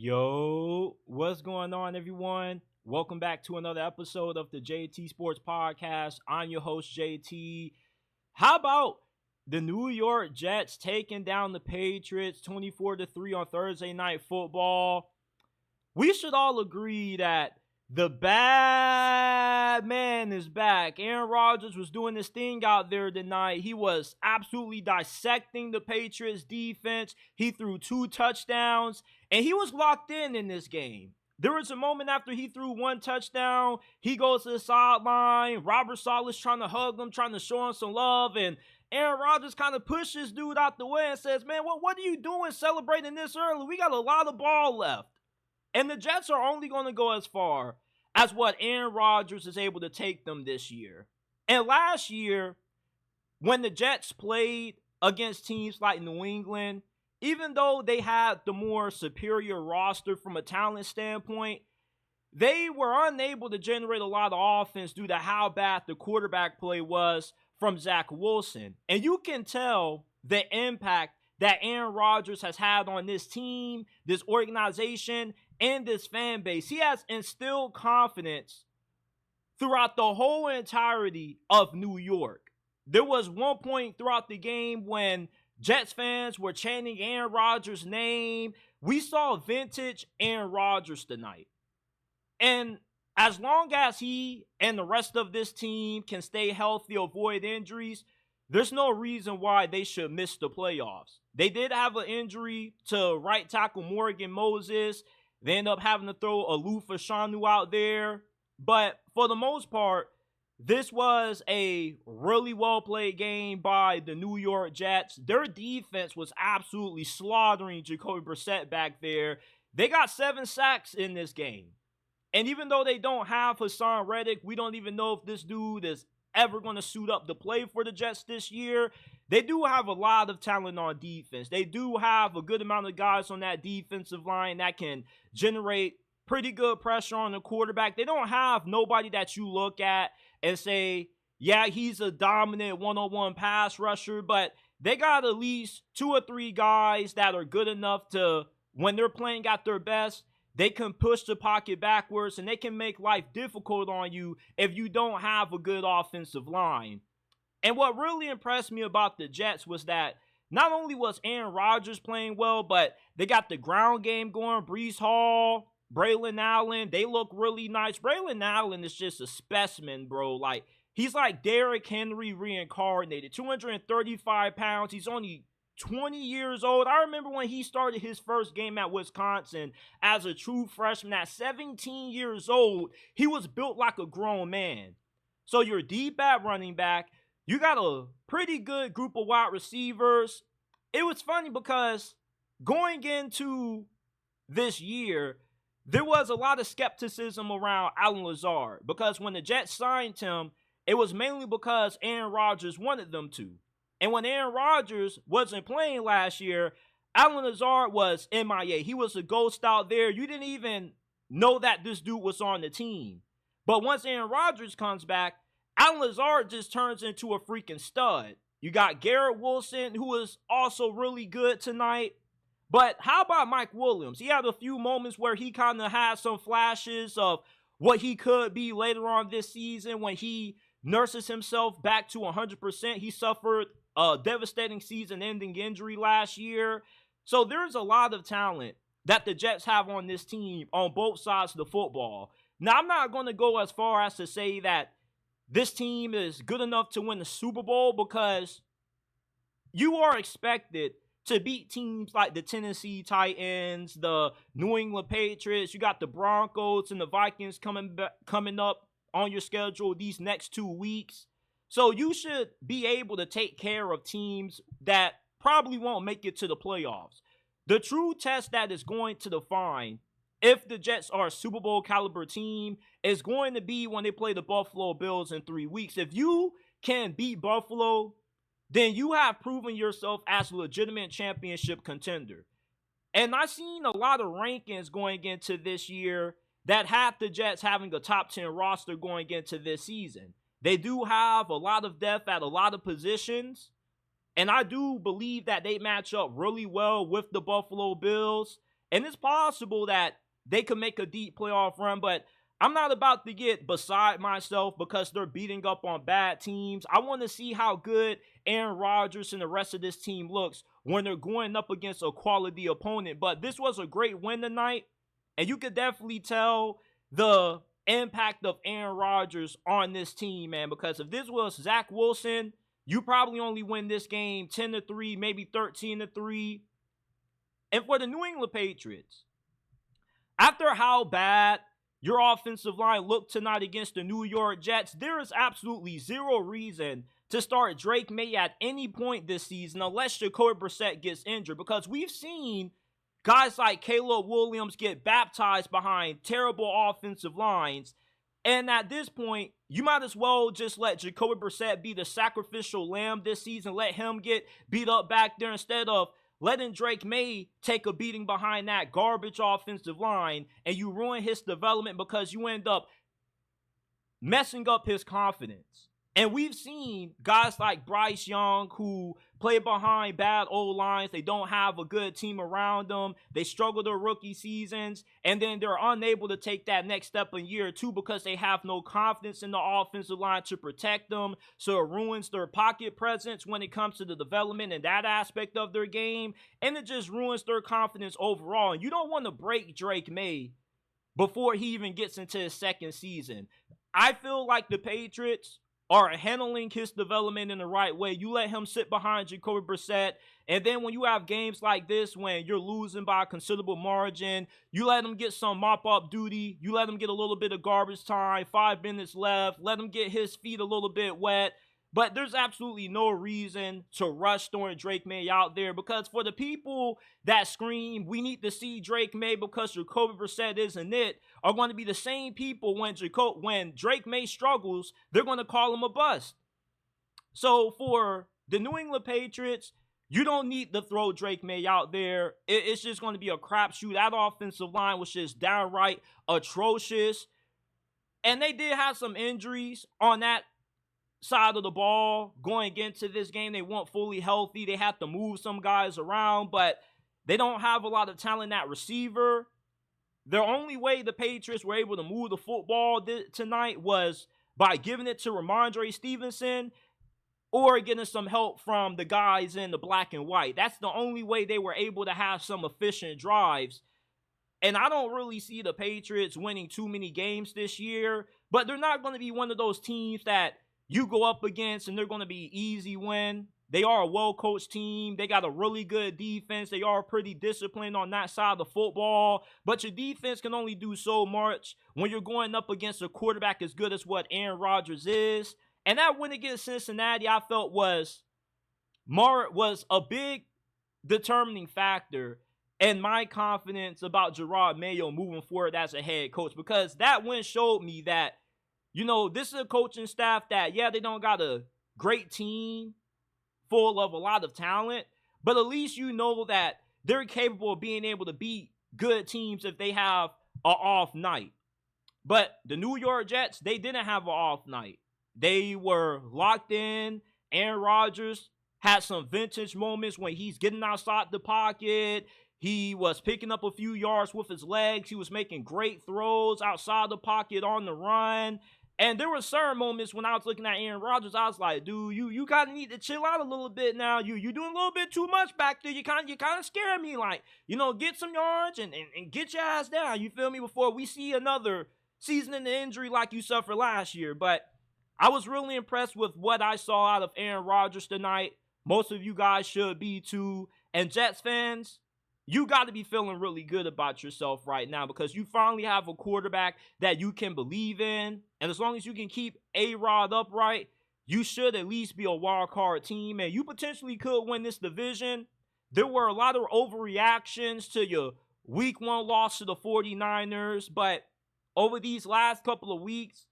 Yo, what's going on, everyone? Welcome back to another episode of the JT Sports Podcast. I'm your host, JT. How about the New York Jets taking down the Patriots 24-3 on Thursday Night Football? We should all agree that the bad man is back. Aaron Rodgers was doing this thing out there tonight. He was absolutely dissecting the Patriots defense. He threw 2 touchdowns, and he was locked in this game. There was a moment after he threw 1 touchdown. He goes to the sideline. Robert Saleh's trying to hug him, trying to show him some love, and Aaron Rodgers kind of pushes dude out the way and says, man, what are you doing celebrating this early? We got a lot of ball left. And the Jets are only going to go as far as what Aaron Rodgers is able to take them this year. And last year, when the Jets played against teams like New England, even though they had the more superior roster from a talent standpoint, they were unable to generate a lot of offense due to how bad the quarterback play was from Zach Wilson. And you can tell the impact that Aaron Rodgers has had on this team, this organization, and this fan base. He has instilled confidence throughout the whole entirety of New York. There was one point throughout the game when Jets fans were chanting Aaron Rodgers' name. We saw vintage Aaron Rodgers tonight. And as long as he and the rest of this team can stay healthy, avoid injuries, there's no reason why they should miss the playoffs. They did have an injury to right tackle Morgan Moses. They end up having to throw Alufa Shanu out there. But for the most part, this was a really well-played game by the New York Jets. Their defense was absolutely slaughtering Jacoby Brissett back there. They got 7 sacks in this game. And even though they don't have Hassan Reddick, we don't even know if this dude is ever going to suit up to play for the Jets this year. They do have a lot of talent on defense. They do have a good amount of guys on that defensive line that can generate pretty good pressure on the quarterback. They don't have nobody that you look at and say, yeah, he's a dominant one-on-one pass rusher, but they got at least 2 or 3 guys that are good enough to, when they're playing at their best, they can push the pocket backwards, and they can make life difficult on you if you don't have a good offensive line. And what really impressed me about the Jets was that not only was Aaron Rodgers playing well, but they got the ground game going. Breece Hall, Braylon Allen, they look really nice. Braylon Allen is just a specimen, bro. Like, he's like Derrick Henry reincarnated. 235 pounds. He's only 20 years old. I remember when he started his first game at Wisconsin as a true freshman at 17 years old. He was built like a grown man. So you're deep at running back. You got a pretty good group of wide receivers. It was funny because going into this year, there was a lot of skepticism around Allen Lazard because when the Jets signed him, it was mainly because Aaron Rodgers wanted them to. And when Aaron Rodgers wasn't playing last year, Allen Lazard was MIA. He was a ghost out there. You didn't even know that this dude was on the team. But once Aaron Rodgers comes back, Allen Lazard just turns into a freaking stud. You got Garrett Wilson, who is also really good tonight. But how about Mike Williams? He had a few moments where he kind of had some flashes of what he could be later on this season when he nurses himself back to 100%. He suffered a devastating season-ending injury last year. So there's a lot of talent that the Jets have on this team on both sides of the football. Now, I'm not going to go as far as to say that this team is good enough to win the Super Bowl because you are expected to beat teams like the Tennessee Titans, the New England Patriots. You got the Broncos and the Vikings coming up on your schedule these next 2 weeks. So you should be able to take care of teams that probably won't make it to the playoffs. The true test that is going to define if the Jets are a Super Bowl caliber team is going to be when they play the Buffalo Bills in 3 weeks. If you can beat Buffalo, then you have proven yourself as a legitimate championship contender. And I've seen a lot of rankings going into this year that have the Jets having a top 10 roster going into this season. They do have a lot of depth at a lot of positions. And I do believe that they match up really well with the Buffalo Bills. And it's possible that they could make a deep playoff run, but I'm not about to get beside myself because they're beating up on bad teams. I want to see how good Aaron Rodgers and the rest of this team looks when they're going up against a quality opponent. But this was a great win tonight, and you could definitely tell the impact of Aaron Rodgers on this team, man, because if this was Zach Wilson, you probably only win this game 10-3, maybe 13-3. And for the New England Patriots, after how bad your offensive line looked tonight against the New York Jets, there is absolutely zero reason to start Drake Maye at any point this season unless Jacoby Brissett gets injured, because we've seen guys like Caleb Williams get baptized behind terrible offensive lines. And at this point, you might as well just let Jacoby Brissett be the sacrificial lamb this season. Let him get beat up back there instead of letting Drake Maye take a beating behind that garbage offensive line, and you ruin his development because you end up messing up his confidence. And we've seen guys like Bryce Young who play behind bad old lines. They don't have a good team around them. They struggle their rookie seasons, and then they're unable to take that next step in year two because they have no confidence in the offensive line to protect them. So it ruins their pocket presence when it comes to the development and that aspect of their game, and it just ruins their confidence overall. And you don't want to break Drake Maye before he even gets into his second season. I feel like the Patriots are handling his development in the right way. You let him sit behind Jacoby Brissett, and then when you have games like this, when you're losing by a considerable margin, you let him get some mop-up duty. You let him get a little bit of garbage time, 5 minutes left. Let him get his feet a little bit wet. But there's absolutely no reason to rush throwing Drake Maye out there, because for the people that scream, we need to see Drake Maye because Jacoby Brissett isn't it, are going to be the same people when Drake Maye struggles, they're going to call him a bust. So for the New England Patriots, you don't need to throw Drake Maye out there. It's just going to be a crapshoot. That offensive line was just downright atrocious. And they did have some injuries on that side of the ball going into this game. They weren't fully healthy. They had to move some guys around, but they don't have a lot of talent at receiver. The only way the Patriots were able to move the football tonight was by giving it to Ramondre Stevenson or getting some help from the guys in the black and white. That's the only way they were able to have some efficient drives. And I don't really see the Patriots winning too many games this year, but they're not going to be one of those teams that you go up against and they're going to be easy win. They are a well-coached team. They got a really good defense. They are pretty disciplined on that side of the football. But your defense can only do so much when you're going up against a quarterback as good as what Aaron Rodgers is. And that win against Cincinnati, I felt was a big determining factor in my confidence about Jerod Mayo moving forward as a head coach, because that win showed me that, you know, this is a coaching staff that, yeah, they don't got a great team full of a lot of talent, but at least you know that they're capable of being able to beat good teams if they have an off night. But the New York Jets, they didn't have an off night. They were locked in. Aaron Rodgers had some vintage moments when he's getting outside the pocket. He was picking up a few yards with his legs. He was making great throws outside the pocket on the run. And there were certain moments when I was looking at Aaron Rodgers, I was like, dude, you kind of need to chill out a little bit now. You doing a little bit too much back there. You kind of scaring me. Like, you know, get some yards and get your ass down. You feel me? Before we see another season in the injury like you suffered last year. But I was really impressed with what I saw out of Aaron Rodgers tonight. Most of you guys should be too. And Jets fans, you got to be feeling really good about yourself right now, because you finally have a quarterback that you can believe in. And as long as you can keep A-Rod upright, you should at least be a wild card team. And you potentially could win this division. There were a lot of overreactions to your week 1 loss to the 49ers. But over these last couple of weeks,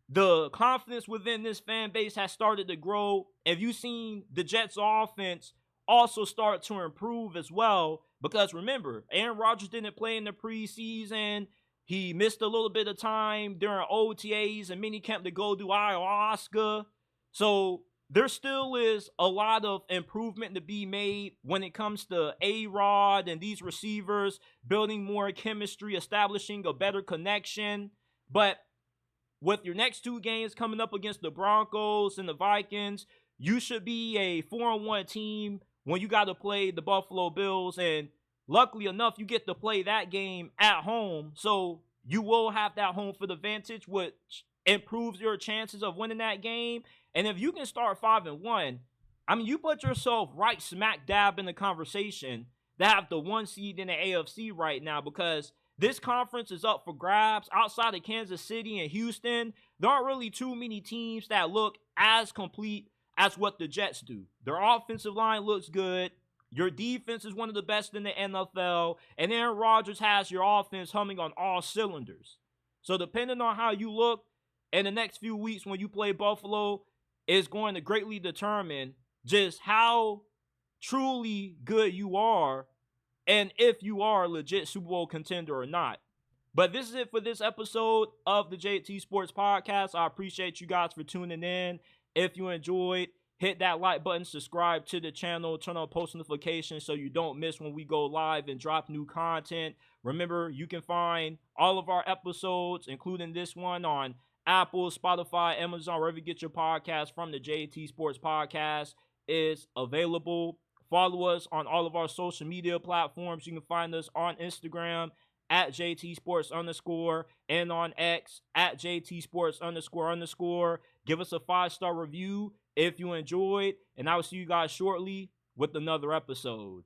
the confidence within this fan base has started to grow. Have you seen the Jets offense also start to improve as well? Because remember, Aaron Rodgers didn't play in the preseason. He missed a little bit of time during OTAs and minicamp to go do ayahuasca. So there still is a lot of improvement to be made when it comes to A-Rod and these receivers building more chemistry, establishing a better connection. But with your next 2 games coming up against the Broncos and the Vikings, you should be a 4-1 team when you got to play the Buffalo Bills. And luckily enough, you get to play that game at home. So you will have that home field advantage, which improves your chances of winning that game. And if you can start 5-1, I mean, you put yourself right smack dab in the conversation to have the 1 seed in the AFC right now, because this conference is up for grabs. Outside of Kansas City and Houston, there aren't really too many teams that look as complete as what the Jets do. Their offensive line looks good. Your defense is one of the best in the NFL. And Aaron Rodgers has your offense humming on all cylinders. So depending on how you look in the next few weeks when you play Buffalo is going to greatly determine just how truly good you are and if you are a legit Super Bowl contender or not. But this is it for this episode of the JT Sports Podcast. I appreciate you guys for tuning in. If you enjoyed, hit that like button, subscribe to the channel, turn on post notifications so you don't miss when we go live and drop new content. Remember, you can find all of our episodes, including this one, on Apple, Spotify, Amazon, wherever you get your podcast from. The JT Sports Podcast is available. Follow us on all of our social media platforms. You can find us on Instagram at JT Sports _ and on X at JT Sports __. Give us a 5-star review if you enjoyed, and I will see you guys shortly with another episode.